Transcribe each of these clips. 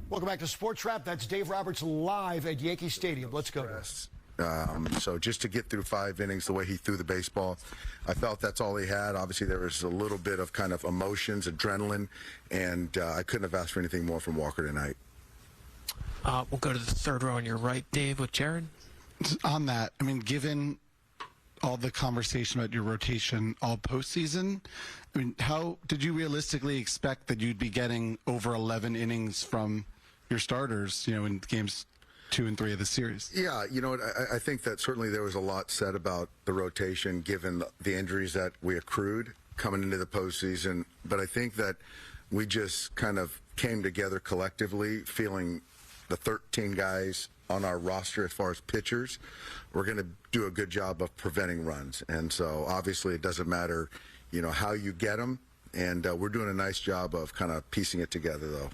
Welcome back to Sports Wrap. That's Dave Roberts live at Yankee Stadium. Let's go. So just to get through 5 innings the way he threw the baseball, I felt that's all he had. Obviously, there was a little bit of kind of emotions, adrenaline, and I couldn't have asked for anything more from Walker tonight. We'll go to the third row on your right, Dave, with Jared. On that, I mean, given all the conversation about your rotation all postseason, I mean, how did you realistically expect that you'd be getting over 11 innings from your starters, in games 2 and 3 of the series? Yeah, I think that certainly there was a lot said about the rotation given the injuries that we accrued coming into the postseason. But I think that we just kind of came together collectively, feeling the 13 guys on our roster as far as pitchers, we're going to do a good job of preventing runs. And so obviously it doesn't matter, how you get them. And we're doing a nice job of kind of piecing it together, though.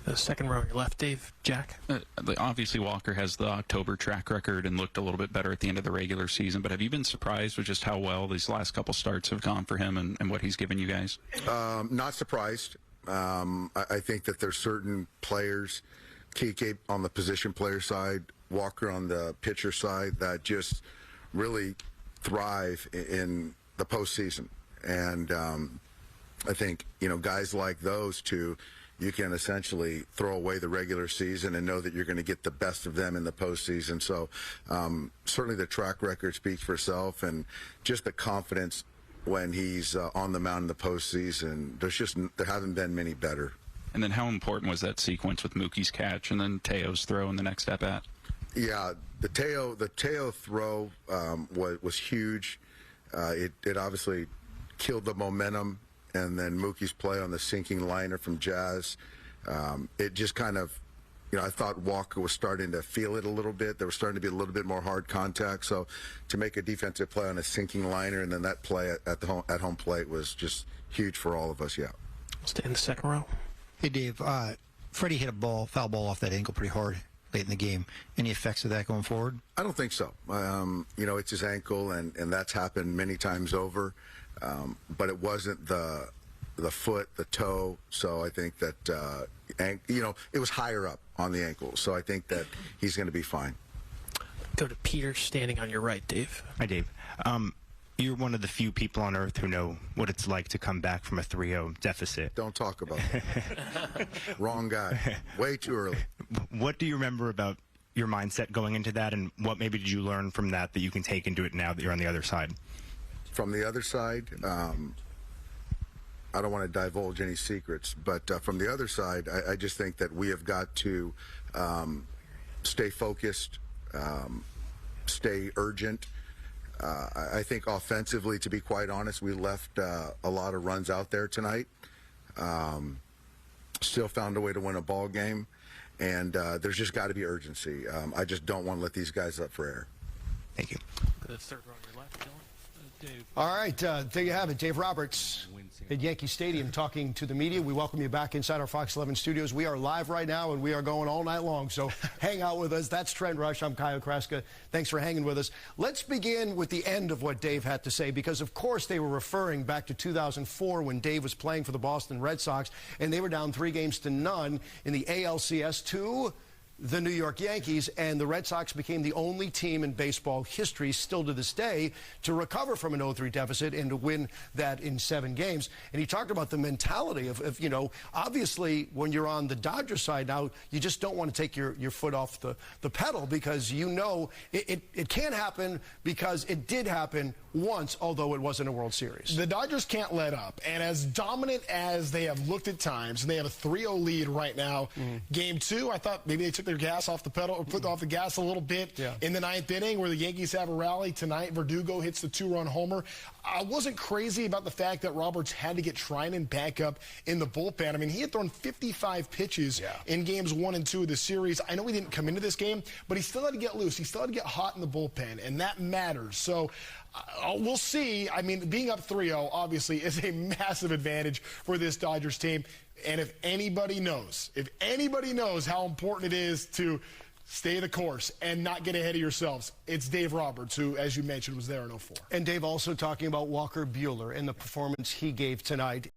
The second row on your left, Dave. Jack. Obviously, Walker has the October track record and looked a little bit better at the end of the regular season. But have you been surprised with just how well these last couple starts have gone for him and what he's given you guys? Not surprised. I think that there's certain players, Kiké on the position player side, Walker on the pitcher side, that just really thrive in the postseason. And I think, guys like those two, you can essentially throw away the regular season and know that you're going to get the best of them in the postseason. So certainly the track record speaks for itself, and just the confidence when he's on the mound in the postseason. There haven't been many better. And then how important was that sequence with Mookie's catch and then Teo's throw in the next at bat? Yeah, the Teo throw was huge. It obviously killed the momentum. And then Mookie's play on the sinking liner from Jazz, it just kind of, I thought Walker was starting to feel it a little bit. There was starting to be a little bit more hard contact. So to make a defensive play on a sinking liner and then that play at home plate was just huge for all of us. Yeah. Stay in the second row. Hey, Dave. Freddie hit a foul ball off that ankle pretty hard late in the game. Any effects of that going forward? I don't think so. It's his ankle, and that's happened many times over. But it wasn't the foot, the toe. So I think that, it was higher up on the ankle. So I think that he's going to be fine. Go to Peter, standing on your right, Dave. Hi, Dave. You're one of the few people on earth who know what it's like to come back from a 3-0 deficit. Don't talk about that. Wrong guy. Way too early. What do you remember about your mindset going into that, and what maybe did you learn from that you can take into it now that you're on the other side? From the other side, I don't want to divulge any secrets, but from the other side, I just think that we have got to stay focused, stay urgent. I think offensively, to be quite honest, we left a lot of runs out there tonight. Still found a way to win a ball game, and there's just got to be urgency. I just don't want to let these guys up for air. Thank you. The third row on your left, Dylan. Dave. All right, there you have it. Dave Roberts at Yankee Stadium talking to the media. We welcome you back inside our Fox 11 studios. We are live right now, and we are going all night long, so hang out with us. That's Trent Rush. I'm Kyle Kraska. Thanks for hanging with us. Let's begin with the end of what Dave had to say, because, of course, they were referring back to 2004 when Dave was playing for the Boston Red Sox, and they were down 3-0 in the ALCS to the New York Yankees, and the Red Sox became the only team in baseball history, still to this day, to recover from an 0-3 deficit and to win that in 7 games. And he talked about the mentality of obviously when you're on the Dodgers side now, you just don't want to take your foot off the pedal, because it can't happen, because it did happen once, although it wasn't a World Series. The Dodgers can't let up, and as dominant as they have looked at times, and they have a 3-0 lead right now, Game 2, I thought maybe they took their gas off the pedal, or put off the gas a little bit in the 9th inning, where the Yankees have a rally tonight. Verdugo hits the 2-run homer. I wasn't crazy about the fact that Roberts had to get Trinan back up in the bullpen. I mean, he had thrown 55 pitches in games 1 and 2 of the series. I know he didn't come into this game, but he still had to get loose. He still had to get hot in the bullpen, and that matters. So we'll see. I mean, being up 3-0 obviously is a massive advantage for this Dodgers team. And if anybody knows how important it is to stay the course and not get ahead of yourselves, it's Dave Roberts, who, as you mentioned, was there in 04. And Dave also talking about Walker Buehler and the performance he gave tonight.